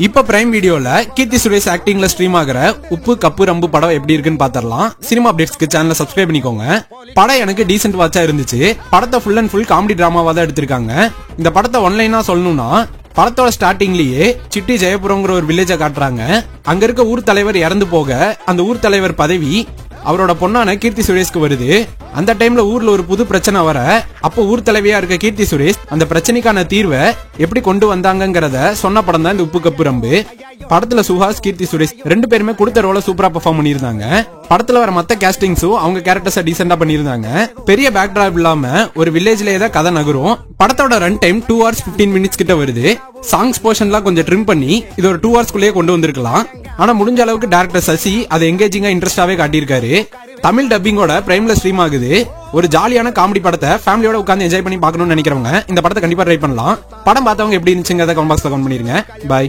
இப்ப பிரைம் வீடியோல கீர்த்தி சுரேஷ் ஆக்டிங்ல ஸ்ட்ரீம் ஆகிற உப்பு கப்பு ரம்பு படம் எப்படி இருக்குன்னு பாத்திரலாம். சினிமா அப்டேட்ஸ்க்கு சேனலை சப்ஸ்கிரைப் பண்ணிக்கோங்க. படம் எனக்கு டீசென்ட் வாட்சா இருந்துச்சு. படத்தை ஃபுல் அண்ட் ஃபுல் காமெடி டிராமாவா தான் எடுத்திருக்காங்க. இந்த படத்தை ஒன்லைனா சொல்லணும்னா படத்தோட ஸ்டார்டிங்லயே சிட்டி ஜெயபுரம்ங்கிற ஒரு வில்லேஜ காட்டுறாங்க. அங்க இருக்க ஊர் தலைவர் இறந்து போக அந்த ஊர் தலைவர் பதவி அவரோட பொண்ணான கீர்த்தி சுரேஷ்க்கு வருது. அந்த டைம்ல ஊர்ல ஒரு புது பிரச்சனை வர அப்போ ஊர் தலைவியா இருக்க கீர்த்தி சுரேஷ் அந்த பிரச்சனைக்கான தீர்வை எப்படி கொண்டு வந்தாங்கங்கறத சொன்ன படம் தான் இந்த உப்பு கப்பு ரம்பு. படத்துல சுஹாஸ், கீர்த்தி சுரேஷ் ரெண்டு பேருமே கொடுத்த ரோல சூப்பரா பெர்ஃபார்ம் பண்ணிருந்தாங்க. படத்துல வர மத்த கேஸ்டிங்ஸும் அவங்க கேரக்டர்ஸ டீசெண்டா பண்ணிருந்தாங்க. பெரிய பேக்டிராப் இல்லாம ஒரு வில்லேஜ்லயே தான் கதை நகரும். படத்தோட ரன் டைம் 2 hours 15 minutes கிட்ட வருது. சாங்ஸ் போர்ஷன்லாம் கொஞ்சம் ட்ரிம் பண்ணி இது ஒரு 2 hours குள்ளேயே கொண்டு வந்திருக்கலாம். ஆனா முடிஞ்ச அளவுக்கு டைரக்டர் சசி அதை எங்கேஜிங்கா இன்ட்ரெஸ்டாவே காட்டியிருக்காரு. தமிழ் டப்பிங்கோட பிரைம்ல ஸ்ட்ரீம் ஆகுது. ஒரு ஜாலியான காமெடி படத்தை ஃபேமிலியோட உட்கார்ந்து என்ஜாய் பண்ணி பார்க்கணும்னு நினைக்கிறவங்க இந்த படத்தை கண்டிப்பா ட்ரை பண்ணலாம். படம் பார்த்தவங்க எப்படி இருந்துச்சுங்கிறத கமெண்ட் பாக்ஸ்ல கமெண்ட் பண்ணிருங்க. பை.